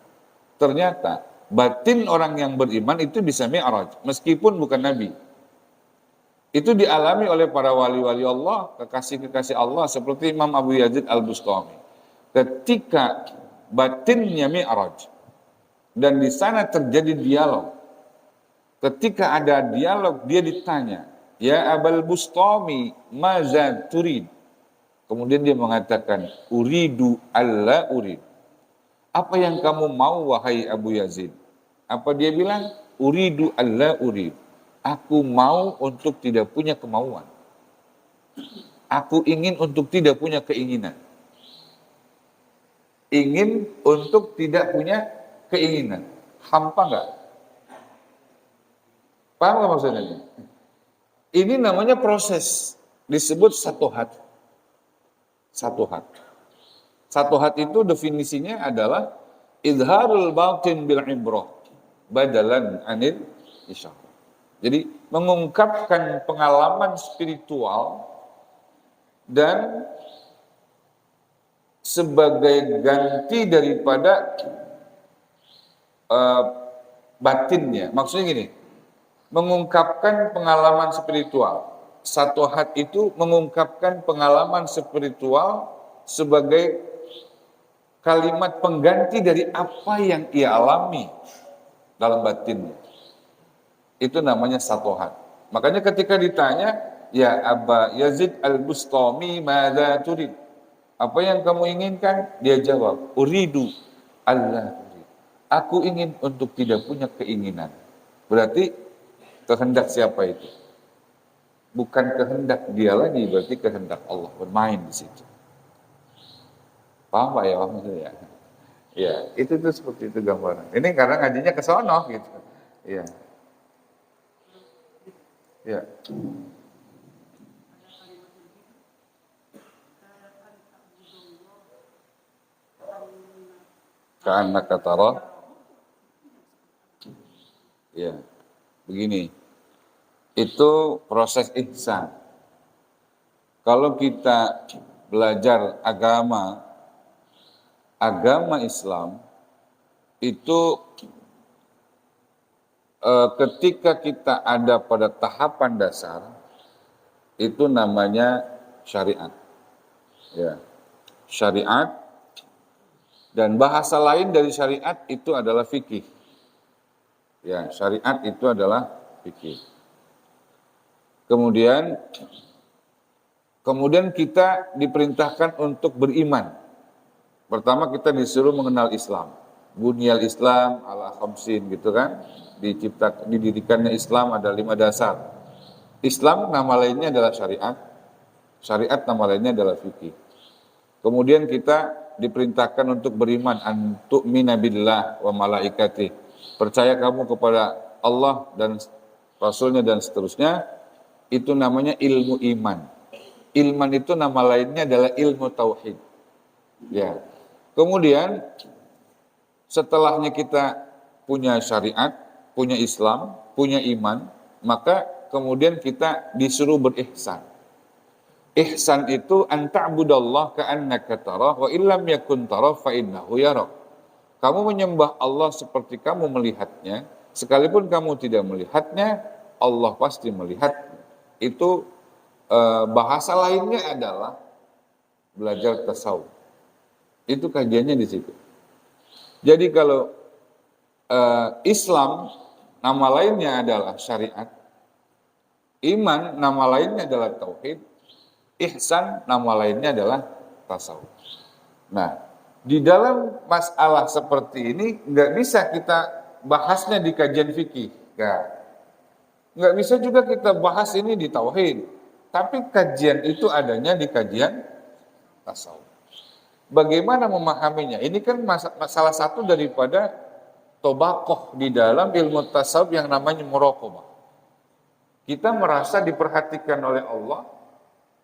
Ternyata batin orang yang beriman itu bisa mi'raj, meskipun bukan nabi. Itu dialami oleh para wali-wali Allah, kekasih-kekasih Allah seperti Imam Abu Yazid Al-Bustami. Ketika batinnya mi'raj dan di sana terjadi dialog. Ketika ada dialog dia ditanya, "Ya Abul Bustami, maza turid?" Kemudian dia mengatakan, "Uridu alla urid." Apa yang kamu mau wahai Abu Yazid? Apa dia bilang? Uridu alla urid. Aku mau untuk tidak punya kemauan. Aku ingin untuk tidak punya keinginan. Ingin untuk tidak punya keinginan. Hampa enggak? Paham nggak maksudnya ini? Ini namanya proses. Disebut satohat. Satohat. Satohat itu definisinya adalah idharul batin bil ibrah badalan anil isyarah. Jadi mengungkapkan pengalaman spiritual dan sebagai ganti daripada batinnya. Maksudnya gini, mengungkapkan pengalaman spiritual. Satohat itu mengungkapkan pengalaman spiritual sebagai kalimat pengganti dari apa yang ia alami dalam batinnya. Itu namanya satohat. Makanya ketika ditanya, "Ya Aba Yazid Al-Bustami, madza turid?" Apa yang kamu inginkan? Dia jawab, "Uridu alla turid." Aku ingin untuk tidak punya keinginan. Berarti kehendak siapa itu? Bukan kehendak dia lagi, berarti kehendak Allah bermain di situ. Paham Pak ya maksudnya? Ya, itu tuh seperti itu gambaran. Ini karena ngajinya ke sono gitu. Iya. Ya. Ka'annaka tara. Ya. Begini. Itu proses ihsan. Kalau kita belajar agama Islam itu ketika kita ada pada tahapan dasar itu namanya syariat. Ya. Syariat dan bahasa lain dari syariat itu adalah fikih. Ya, syariat itu adalah fikih. Kemudian kita diperintahkan untuk beriman. Pertama kita disuruh mengenal Islam. Bunyal Islam ala khamsin gitu kan. Didirikannya Islam ada 5 dasar. Islam nama lainnya adalah syariat. Syariat nama lainnya adalah fikih. Kemudian kita diperintahkan untuk beriman an tu'mina billah wa malaikatih. Percaya kamu kepada Allah dan Rasulnya dan seterusnya. Itu namanya ilmu iman. Ilman itu nama lainnya adalah ilmu tauhid. Ya. Kemudian setelahnya kita punya syariat, punya Islam, punya iman, maka kemudian kita disuruh berihsan. Ihsan itu anta'budallah ka'annaka tarah wa illam yakun tarah fa innahu yarak. Kamu menyembah Allah seperti kamu melihatnya, sekalipun kamu tidak melihatnya, Allah pasti melihatnya. Itu bahasa lainnya adalah belajar tasawuf. Itu kajiannya di situ. Jadi kalau Islam nama lainnya adalah syariat, iman nama lainnya adalah tauhid, ihsan nama lainnya adalah tasawuf. Nah, di dalam masalah seperti ini nggak bisa kita bahasnya di kajian fikih, nggak bisa juga kita bahas ini di tauhid. Tapi kajian itu adanya di kajian tasawuf. Bagaimana memahaminya? Ini kan salah satu daripada tobakoh di dalam ilmu tasawuf yang namanya muraqabah. Kita merasa diperhatikan oleh Allah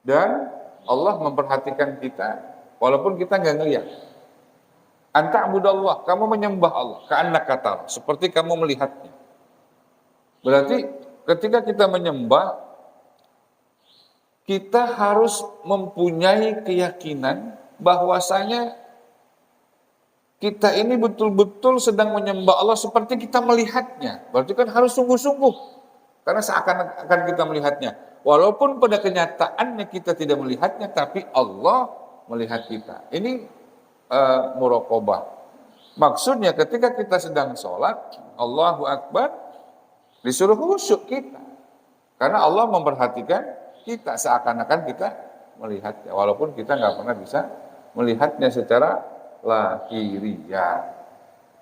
dan Allah memperhatikan kita walaupun kita nggak ngelihat. Anta'budallah, kamu menyembah Allah, ka'annaka tara, seperti kamu melihatnya. Berarti ketika kita menyembah, kita harus mempunyai keyakinan bahwasanya kita ini betul-betul sedang menyembah Allah seperti kita melihatnya. Berarti kan harus sungguh-sungguh, karena seakan-akan kita melihatnya. Walaupun pada kenyataannya kita tidak melihatnya, tapi Allah melihat kita. Ini muraqabah. Maksudnya ketika kita sedang sholat, Allahu Akbar, disuruh khusyuk kita. Karena Allah memperhatikan kita, seakan-akan kita melihatnya. Walaupun kita nggak pernah bisa melihatnya secara lahiriah.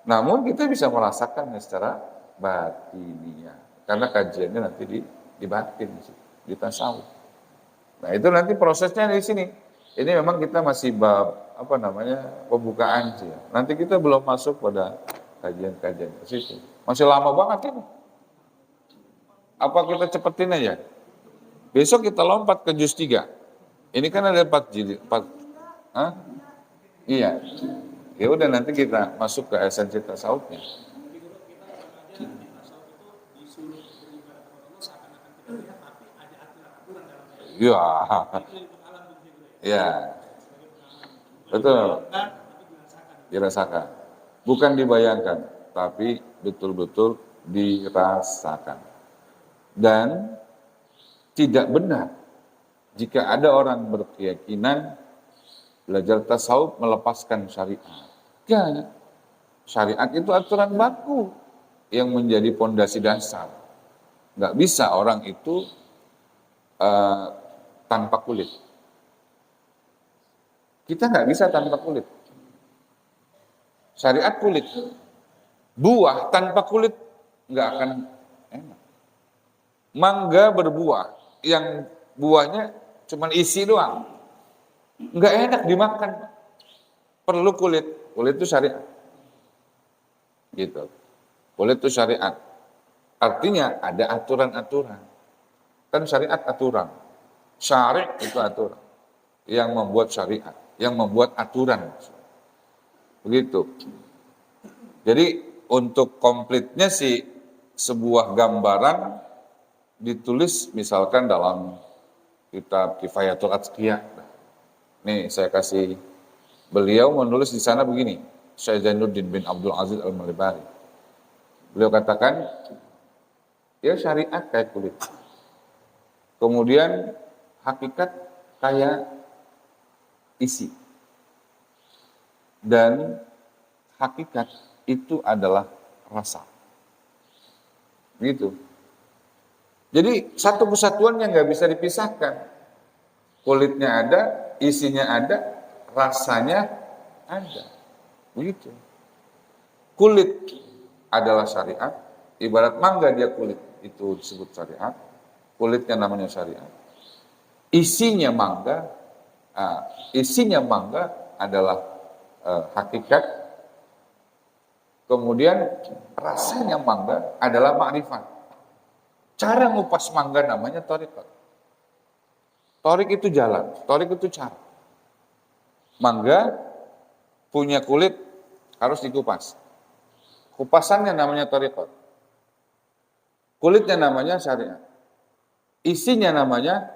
Namun kita bisa merasakannya secara batiniah. Karena kajiannya nanti di batin, di tasawuf. Nah itu nanti prosesnya di sini. Ini memang kita masih pembukaan sih ya. Nanti kita belum masuk pada kajian-kajian ke situ. Masih lama banget ini. Apa kita cepetin aja? Besok kita lompat ke juz 3. Ini kan ada 4 jilid. Iya. Ya udah nanti kita masuk ke esensi tasawufnya. Iya. Ya, betul. Dirasakan. Bukan dibayangkan, tapi betul-betul dirasakan. Dan tidak benar jika ada orang berkeyakinan belajar tasawuf melepaskan syariat. Ya, syariat itu aturan baku yang menjadi pondasi dasar. Nggak bisa orang itu tanpa kulit. Kita nggak bisa tanpa kulit. Syariat kulit. Buah tanpa kulit nggak akan enak. Mangga berbuah, yang buahnya cuma isi doang. Nggak enak dimakan. Perlu kulit. Kulit itu syariat. Gitu. Kulit itu syariat. Artinya ada aturan-aturan. Kan syariat aturan. Syari' itu aturan. Yang membuat syariat. Yang membuat aturan. Begitu. Jadi untuk komplitnya sih sebuah gambaran ditulis misalkan dalam kitab Kifayatul Atqiya. Nih saya kasih, beliau menulis di sana begini, Syekh Zainuddin bin Abdul Aziz Al-Malibari. Beliau katakan, ya syariat kayak kulit. Kemudian hakikat kayak isi. Dan hakikat itu adalah rasa. Gitu. Jadi satu kesatuan yang nggak bisa dipisahkan. Kulitnya ada, isinya ada, rasanya ada. Begitu. Kulit adalah syariat. Ibarat mangga dia kulit, itu disebut syariat. Kulitnya namanya syariat. Isinya mangga adalah hakikat. Kemudian rasanya mangga adalah ma'rifat. Cara ngupas mangga namanya thariqat. Thariq itu jalan, thariq itu cara. Mangga punya kulit harus dikupas. Kupasannya namanya thariqat. Kulitnya namanya syariat. Isinya namanya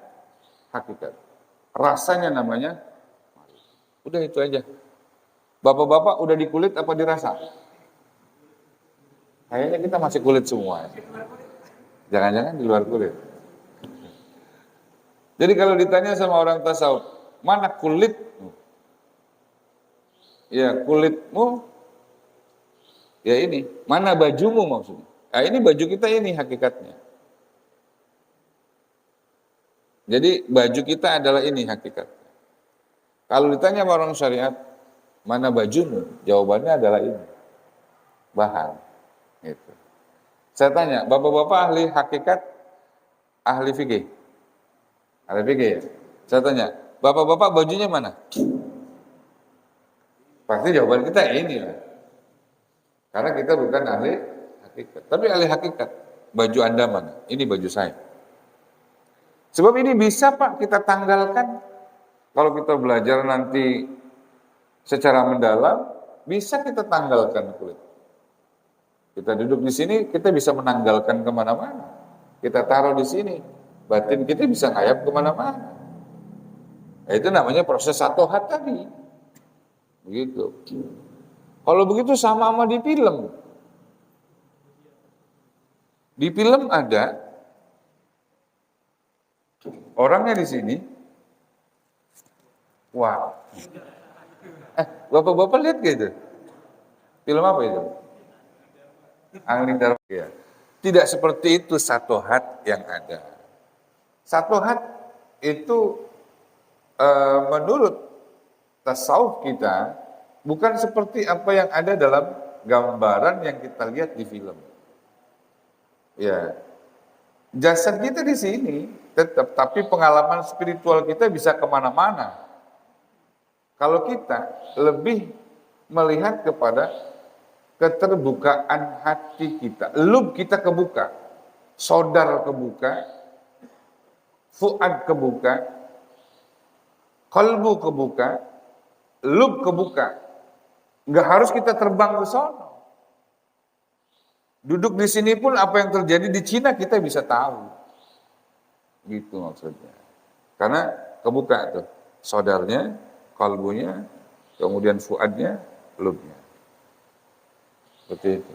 hakikat. Rasanya namanya udah itu aja. Bapak-bapak udah di kulit apa dirasa? Kayaknya kita masih kulit semua. Jangan-jangan di luar kulit. Jadi kalau ditanya sama orang tasawuf, Mana kulitmu? Ya, kulitmu. Ya ini, mana bajumu maksudnya? Nah, ini baju kita ini hakikatnya. Jadi baju kita adalah ini hakikatnya. Kalau ditanya sama orang syariat, mana bajumu? Jawabannya adalah ini. Bahan. Gitu. Saya tanya, bapak-bapak ahli hakikat, ahli fikih? Ahli fikih ya? Saya tanya, bapak-bapak bajunya mana? Pasti jawaban kita ini lah. Karena kita bukan ahli hakikat. Tapi ahli hakikat, baju Anda mana? Ini baju saya. Sebab ini bisa Pak kita tanggalkan. Kalau kita belajar nanti secara mendalam, bisa kita tanggalkan kulit. Kita duduk di sini, kita bisa menanggalkan kemana-mana. Kita taruh di sini, batin kita bisa ngayap kemana-mana. Nah, itu namanya proses satohat tadi. Begitu. Kalau begitu sama di film. Di film ada orangnya di sini. Wow. Bapak-bapak lihat gitu. Film apa itu? Angling Darma. Ya. Tidak seperti itu satohat yang ada. Satohat itu menurut tasawuf kita bukan seperti apa yang ada dalam gambaran yang kita lihat di film. Ya, jasad kita di sini tetap, tapi pengalaman spiritual kita bisa kemana-mana. Kalau kita lebih melihat kepada keterbukaan hati kita, lub kita kebuka, sodar kebuka, fuad kebuka, kalbu kebuka, lub kebuka. Nggak harus kita terbang ke sono. Duduk di sini pun apa yang terjadi di Cina kita bisa tahu. Gitu maksudnya. Karena kebuka tuh, sodarnya, kalbunya, kemudian fuadnya, lubnya. Seperti itu.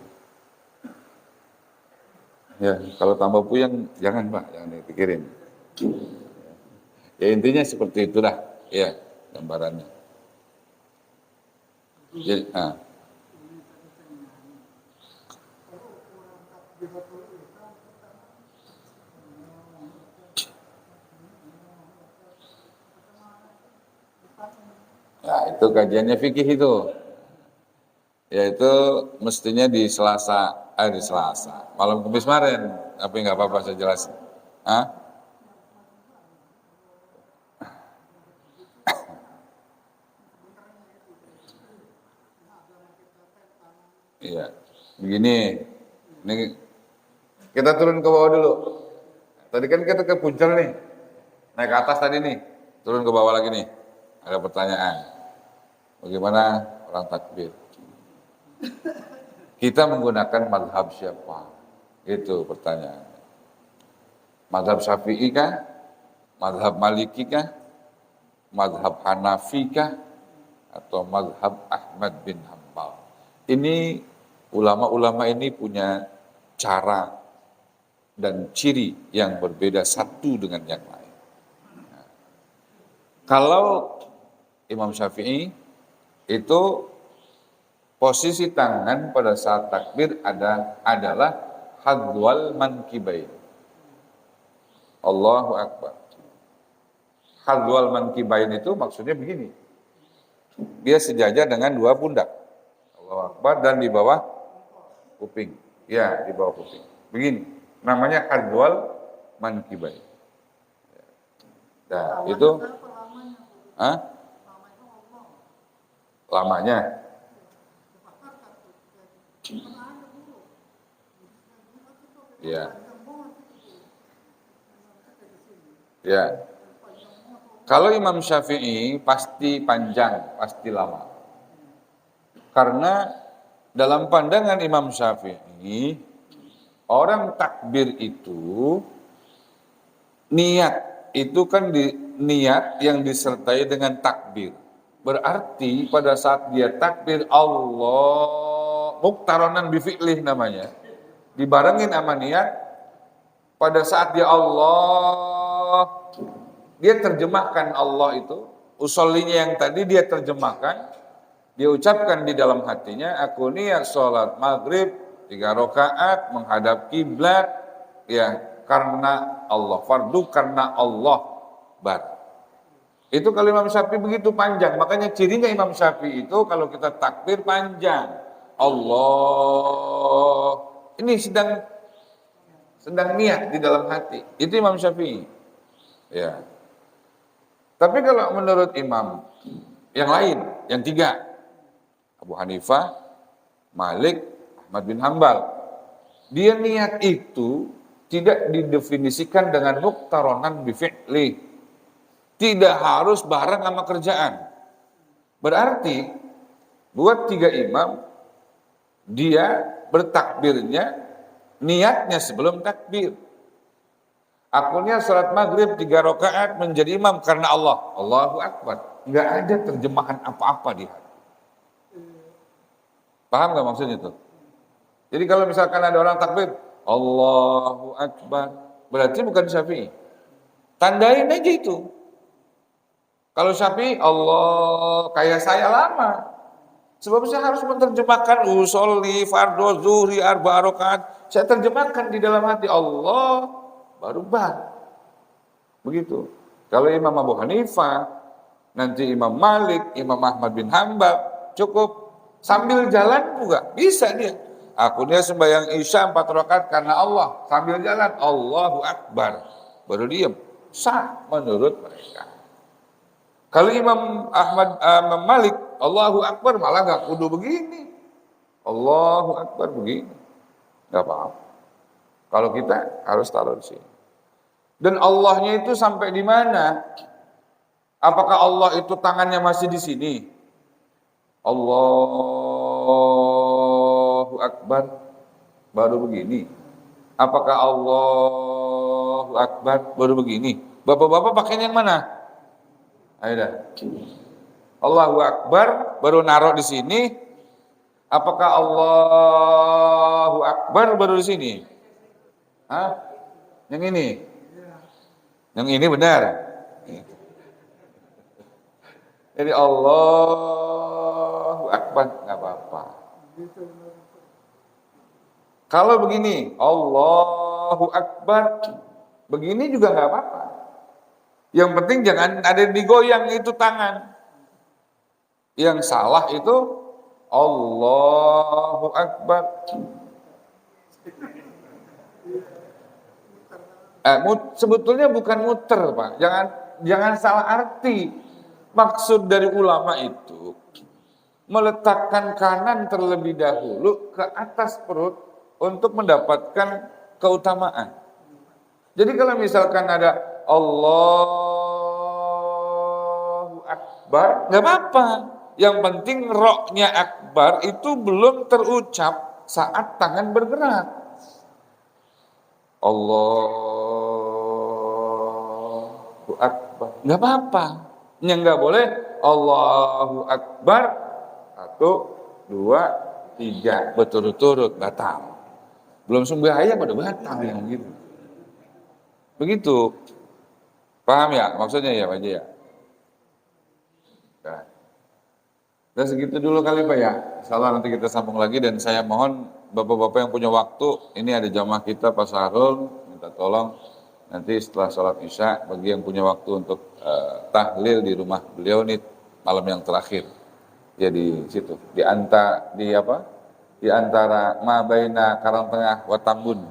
Ya, kalau tambah puyeng jangan Pak, jangan dipikirin. Ya intinya seperti itulah, ya gambarannya. Jadi, ya itu kajiannya fikih itu. Yaitu mestinya di Selasa, di Selasa. Malam Kamis kemarin, tapi nggak apa-apa saya jelasin. Iya, begini. Ini kita turun ke bawah dulu. Tadi kan kita ke puncak nih, naik ke atas tadi nih, turun ke bawah lagi nih. Ada pertanyaan, bagaimana orang takbir? Kita menggunakan mazhab siapa? Itu pertanyaan. Mazhab Syafi'i kah? Mazhab Maliki kah? Mazhab Hanafi kah? Atau mazhab Ahmad bin Hanbal? Ini ulama-ulama ini punya cara dan ciri yang berbeda satu dengan yang lain. Nah, kalau Imam Syafi'i itu posisi tangan pada saat takbir adalah hadwal mankibain. Allahu Akbar. Hadwal mankibain itu maksudnya begini. Dia sejajar dengan dua pundak. Allahu Akbar, dan di bawah kuping. Ya, di bawah kuping. Begini. Namanya hadwal mankibain. Nah, itu lamanya. Ya. Ya. Kalau Imam Syafi'i pasti panjang, pasti lama. Karena dalam pandangan Imam Syafi'i, orang takbir itu niat itu kan niat yang disertai dengan takbir. Berarti pada saat dia takbir Allah muktaronan bifi'lih namanya, dibarengin sama niat. Pada saat dia Allah, dia terjemahkan Allah itu usollinya yang tadi dia terjemahkan, dia ucapkan di dalam hatinya, aku niat sholat maghrib 3 rakaat menghadap kiblat, ya karena Allah, fardu karena Allah bar. Itu kalau Imam Syafi'i begitu panjang, makanya cirinya Imam Syafi'i itu kalau kita takbir panjang. Allah, ini sedang niat di dalam hati. Itu Imam Syafi'i. Ya. Tapi kalau menurut imam yang lain, yang 3, Abu Hanifah, Malik, Ahmad bin Hambal, dia niat itu tidak didefinisikan dengan muqtaronan bifi'li. Tidak harus bareng sama kerjaan. Berarti buat 3 imam, dia bertakbirnya niatnya sebelum takbir. Akunya sholat maghrib 3 rakaat menjadi imam karena Allah. Allahu Akbar. Nggak ada terjemahan apa-apa di hati. Paham nggak maksudnya itu? Jadi kalau misalkan ada orang takbir, Allahu Akbar, berarti bukan Syafi'i. Tandain aja itu. Kalau Syafi'i, Allah, kayak saya lama. Sebab saya harus menerjemahkan usolli, fardhu, zuhri, 4 rakaat. Saya terjemahkan di dalam hati Allah, baru bar. Begitu. Kalau Imam Abu Hanifah, nanti Imam Malik, Imam Ahmad bin Hambal, cukup sambil jalan juga bisa dia. Aku dia sembahyang Isya 4 rakaat karena Allah, sambil jalan Allahu Akbar, baru diam. Sah menurut mereka. Kalau Imam Malik, Allahu Akbar malah nggak kudu begini. Allahu Akbar begini, nggak apa-apa. Kalau kita harus taruh di sini. Dan Allahnya itu sampai di mana? Apakah Allah itu tangannya masih di sini? Allahu Akbar baru begini. Apakah Allahu Akbar baru begini? Bapak-bapak pakainya yang mana? Ayo dah. Allahu Akbar baru naruh di sini. Apakah Allahu Akbar baru di sini? Hah? Yang ini? Yang ini benar. Jadi Allahu Akbar nggak apa-apa. Kalau begini, Allahu Akbar, begini juga nggak apa-apa. Yang penting jangan ada digoyang itu tangan. Yang salah itu Allahu Akbar. Sebetulnya bukan muter, Pak. Jangan salah arti. Maksud dari ulama itu meletakkan kanan terlebih dahulu ke atas perut untuk mendapatkan keutamaan. Jadi kalau misalkan ada Allahu Akbar, nggak apa-apa. Yang penting roknya akbar itu belum terucap saat tangan bergerak. Allahu Akbar, nggak apa-apa. Yang nggak boleh Allahu Akbar 1, 2, 3 berturut-turut batal. Belum sembahyang pada batal yang gitu. Begitu. Paham ya maksudnya ya Pak Haji ya? Nah. Dan segitu dulu kali Pak ya. Insyaallah nanti kita sambung lagi dan saya mohon Bapak-bapak yang punya waktu, ini ada jamaah kita Pak Sahrul, minta tolong nanti setelah sholat Isya bagi yang punya waktu untuk tahlil di rumah beliau nih malam yang terakhir. Ya di situ, di antara Mabaina Karangtengah wa Tambun.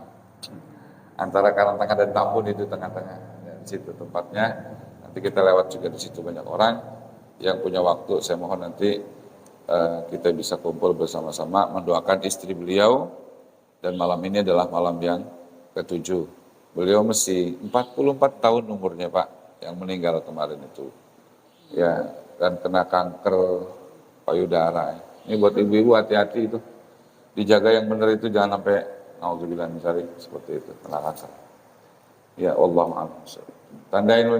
Antara Karangtengah dan Tambun itu tengah-tengah. Ya, di situ tempatnya. Nanti kita lewat juga di situ banyak orang yang punya waktu. Saya mohon nanti kita bisa kumpul bersama-sama mendoakan istri beliau dan malam ini adalah malam yang ke-7. Beliau mesti 44 tahun umurnya Pak yang meninggal kemarin itu. Ya, dan kena kanker payudara. Ini buat ibu-ibu hati-hati itu. Dijaga yang benar itu jangan sampai naudzubillah misalnya seperti itu kena kanker. Ya Allah maaf. Tandain.